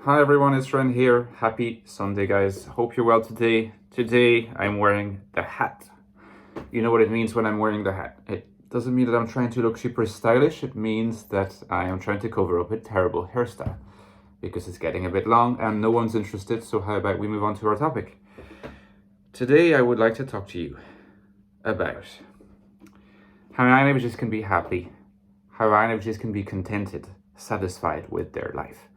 Hi everyone, it's Ren here. Happy Sunday, guys. Hope you're well today. Today I'm wearing the hat. You know what it means when I'm wearing the hat. It doesn't mean that I'm trying to look super stylish. It means that I am trying to cover up a terrible hairstyle because it's getting a bit long and no one's interested. So how about we move on to our topic? Today I would like to talk to you about how INFJs can be happy, how INFJs can be contented, satisfied with their life.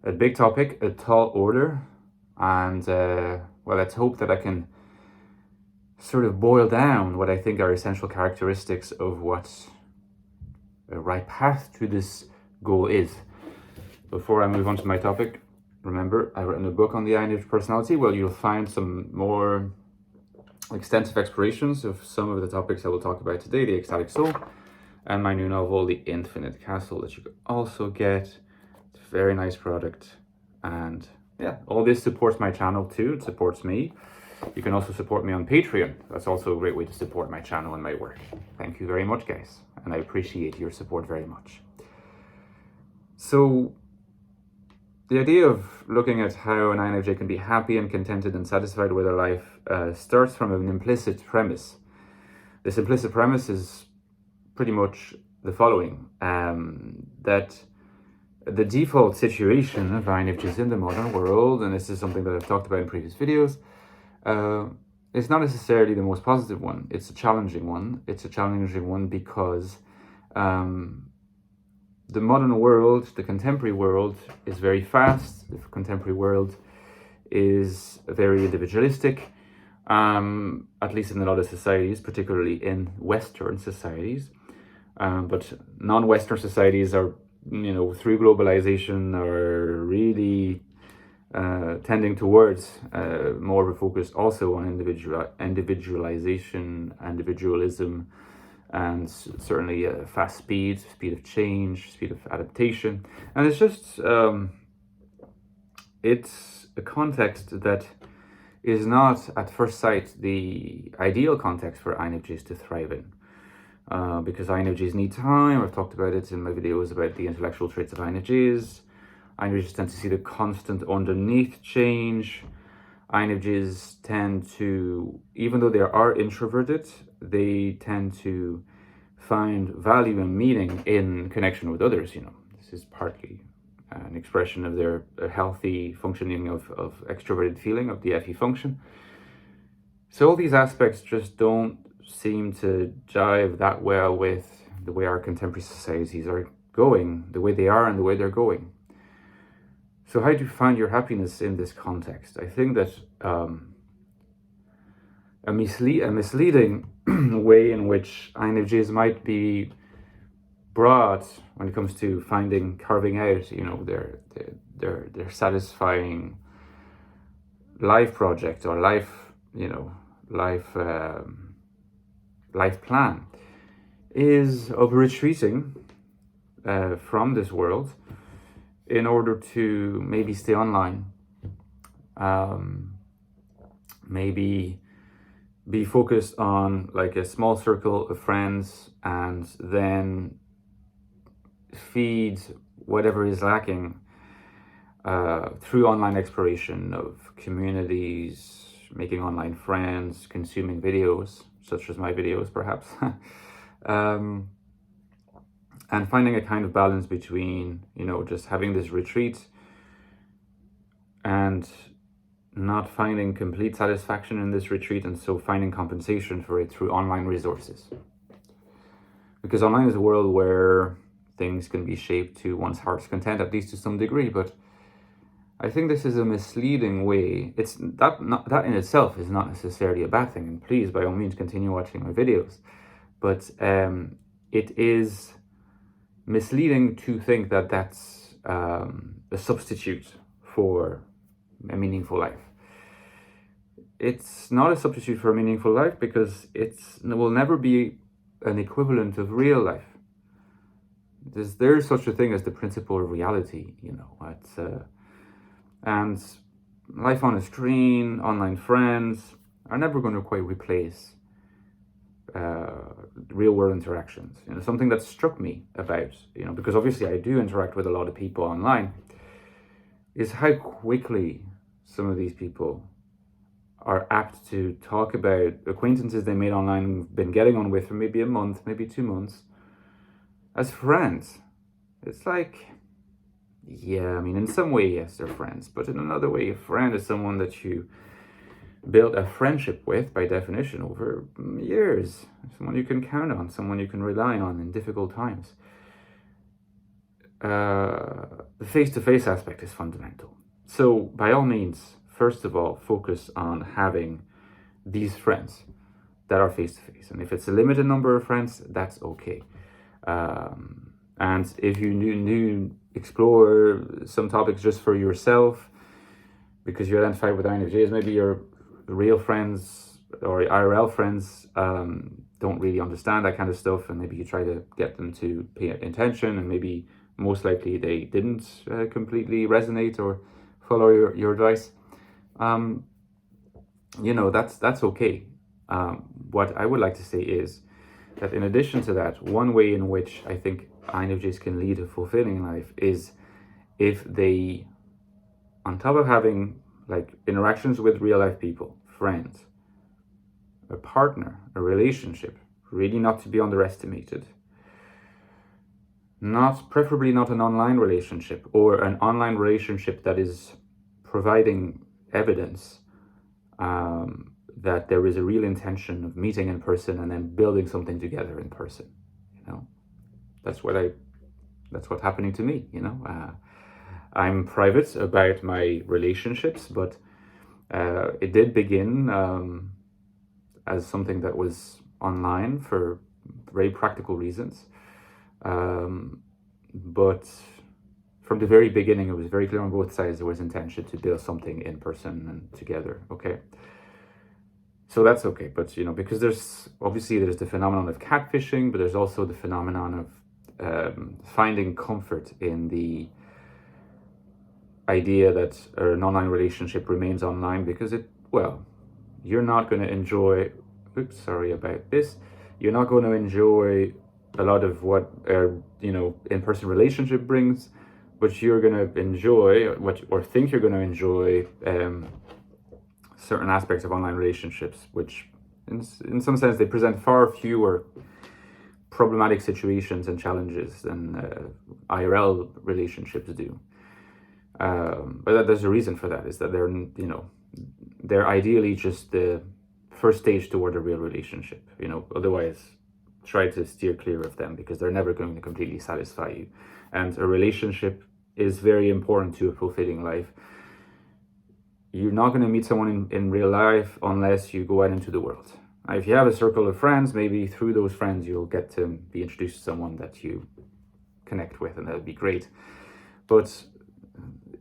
A big topic, a tall order, and well, let's hope that I can sort of boil down what I think are essential characteristics of what a right path to this goal is. Before I move on to my topic, remember, I've written a book on the INFJ personality where you'll find some more extensive explorations of some of the topics I will talk about today, the Ecstatic Soul, and my new novel, The Infinite Castle, that you can also get. It's a very nice product, and yeah, all this supports my channel too. It supports me. You can also support me on Patreon. That's also a great way to support my channel and my work. Thank you very much, guys, and I appreciate your support very much. So the idea of looking at how an INFJ can be happy and contented and satisfied with their life starts from an implicit premise. This implicit premise is pretty much the following, that the default situation of INFJs in the modern world, and this is something that I've talked about in previous videos, is not necessarily the most positive one. It's a challenging one. It's a challenging one because the modern world, the contemporary world, is very fast. The contemporary world is very individualistic, at least in a lot of societies, particularly in Western societies. But non-Western societies are, through globalization, are really tending towards more of a focus also on individualization, individualism, and certainly fast speed of change, speed of adaptation. And it's just, it's a context that is not at first sight the ideal context for INFJs to thrive in. Because INFJs need time. I've talked about it in my videos about the intellectual traits of INFJs. INFJs tend to see the constant underneath change. INFJs tend to, even though they are introverted, they tend to find value and meaning in connection with others. This is partly an expression of their healthy functioning of extroverted feeling, of the FE function. So all these aspects just don't seem to jive that well with the way our contemporary societies are going, the way they are and the way they're going. So how do you find your happiness in this context? I think that a misleading way in which INFJs might be brought when it comes to carving out, their satisfying life project or life plan is of retreating from this world in order to maybe stay online, maybe be focused on like a small circle of friends, and then feed whatever is lacking through online exploration of communities, making online friends, consuming videos, such as my videos perhaps, and finding a kind of balance between, just having this retreat and not finding complete satisfaction in this retreat, and so finding compensation for it through online resources. Because online is a world where things can be shaped to one's heart's content, at least to some degree, but I think this is a misleading way. It's that in itself is not necessarily a bad thing, and please, by all means, continue watching my videos. But it is misleading to think that that's a substitute for a meaningful life. It's not a substitute for a meaningful life because it will never be an equivalent of real life. There's such a thing as the principle of reality, and life on a screen, online friends are never going to quite replace real world interactions. Something that struck me about, because obviously I do interact with a lot of people online, is how quickly some of these people are apt to talk about acquaintances they made online and been getting on with for maybe a month, maybe 2 months, as friends. It's like, yeah, I mean, in some way, yes, they're friends, but in another way, a friend is someone that you build a friendship with, by definition, over years. Someone you can count on, someone you can rely on in difficult times. The face-to-face aspect is fundamental. So, by all means, first of all, focus on having these friends that are face-to-face. And if it's a limited number of friends, that's okay. And if you new explore some topics just for yourself, because you identify with INFJs, maybe your real friends or IRL friends don't really understand that kind of stuff, and maybe you try to get them to pay attention, and maybe most likely they didn't completely resonate or follow your advice. That's okay. What I would like to say is that in addition to that, one way in which I think INFJs can lead a fulfilling life is if they, on top of having like interactions with real life people, friends, a partner, a relationship, really not to be underestimated. Preferably not an online relationship, or an online relationship that is providing evidence that there is a real intention of meeting in person and then building something together in person. That's what's happening to me. I'm private about my relationships, but it did begin as something that was online for very practical reasons. But from the very beginning, it was very clear on both sides there was intention to build something in person and together. Okay. So that's okay. But, because there's the phenomenon of catfishing, but there's also the phenomenon of finding comfort in the idea that an online relationship remains online because you're not going to enjoy, you're not going to enjoy a lot of what in-person relationship brings, but you're going to enjoy think you're going to enjoy certain aspects of online relationships, which in some sense they present far fewer problematic situations and challenges than IRL relationships do. But there's a reason for that, is that they're ideally just the first stage toward a real relationship. Otherwise, try to steer clear of them because they're never going to completely satisfy you. And a relationship is very important to a fulfilling life. You're not going to meet someone in real life unless you go out into the world. If you have a circle of friends, maybe through those friends you'll get to be introduced to someone that you connect with, and that would be great. But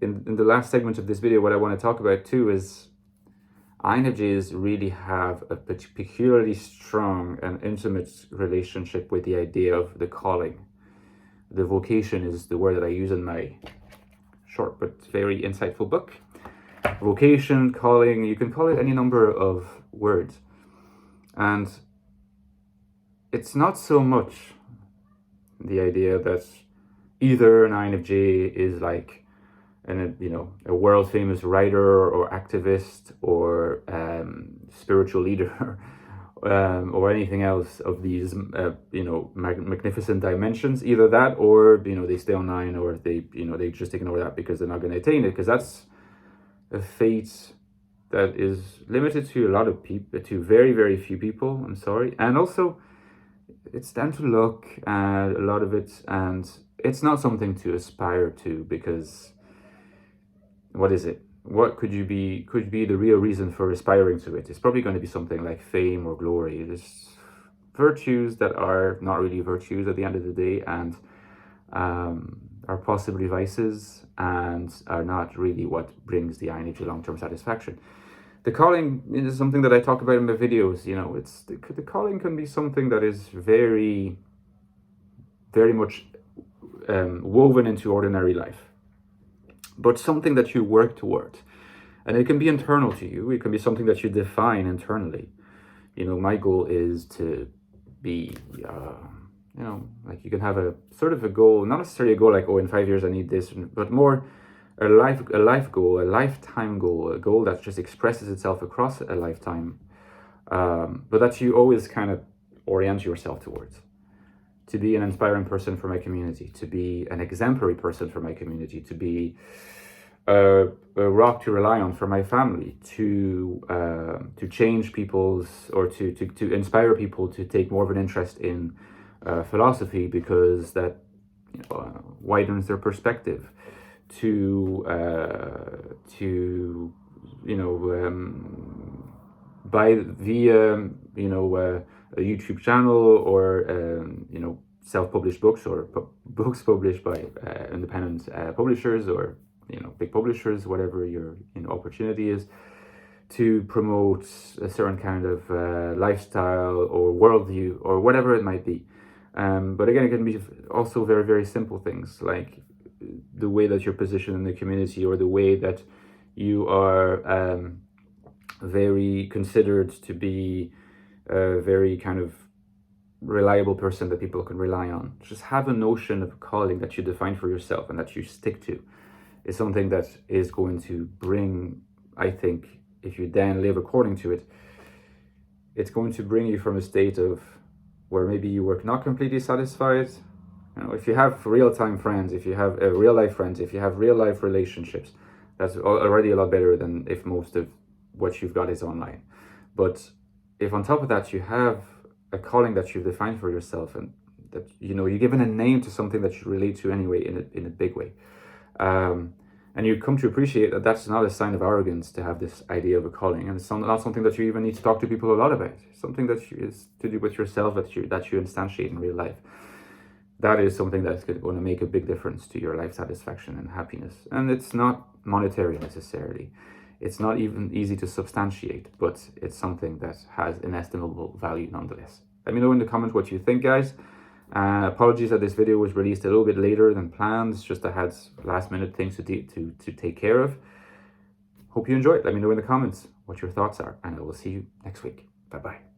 in the last segment of this video, what I want to talk about too is INFJs really have a peculiarly strong and intimate relationship with the idea of the calling. The vocation is the word that I use in my short but very insightful book. Vocation, calling, you can call it any number of words. And it's not so much the idea that either an INFJ is like a world famous writer or activist or spiritual leader or anything else of these magnificent dimensions. Either that, or they stay online, or they just ignore that because they're not going to attain it, because that's a fate that is limited to a lot of people, to very, very few people. I'm sorry. And also it's down to luck, a lot of it, and it's not something to aspire to, because what is it? What could be the real reason for aspiring to it? It's probably going to be something like fame or glory. There's virtues that are not really virtues at the end of the day, and are possibly vices, and are not really what brings the INFJ long-term satisfaction. The calling is something that I talk about in my videos. It's the calling can be something that is very, very much woven into ordinary life, but something that you work toward. And it can be internal to you. It can be something that you define internally. My goal is to be, like you can have a sort of a goal, not necessarily a goal like, in 5 years I need this, but more a life goal, a lifetime goal, a goal that just expresses itself across a lifetime, but that you always kind of orient yourself towards. To be an inspiring person for my community, to be an exemplary person for my community, to be a rock to rely on for my family, to change people's, or to inspire people to take more of an interest in philosophy, because that, you know, widens their perspective, to you know, by via, you know, a YouTube channel, or you know, self-published books, or books published by independent publishers, or, you know, big publishers, whatever your, you know, opportunity is, to promote a certain kind of lifestyle or worldview, or whatever it might be. But again, it can be also very, very simple things, like the way that you're positioned in the community, or the way that you are very considered to be a very kind of reliable person that people can rely on. Just have a notion of a calling that you define for yourself and that you stick to, is something that is going to bring, I think, if you then live according to it, it's going to bring you from a state of where maybe you were not completely satisfied. You know, if you have real-time friends, if you have real-life friends, if you have real-life relationships, that's already a lot better than if most of what you've got is online. But if on top of that you have a calling that you've defined for yourself, and that, you know, you're given a name to something that you relate to anyway, in a big way, and you come to appreciate that that's not a sign of arrogance to have this idea of a calling, and it's not something that you even need to talk to people a lot about. It's something that is to do with yourself, that you instantiate in real life. That is something that's going to make a big difference to your life satisfaction and happiness. And it's not monetary necessarily. It's not even easy to substantiate, but it's something that has inestimable value nonetheless. Let me know in the comments what you think, guys. Apologies that this video was released a little bit later than planned. It's just I had last minute things to take care of. Hope you enjoyed. Let me know in the comments what your thoughts are, and I will see you next week. Bye-bye.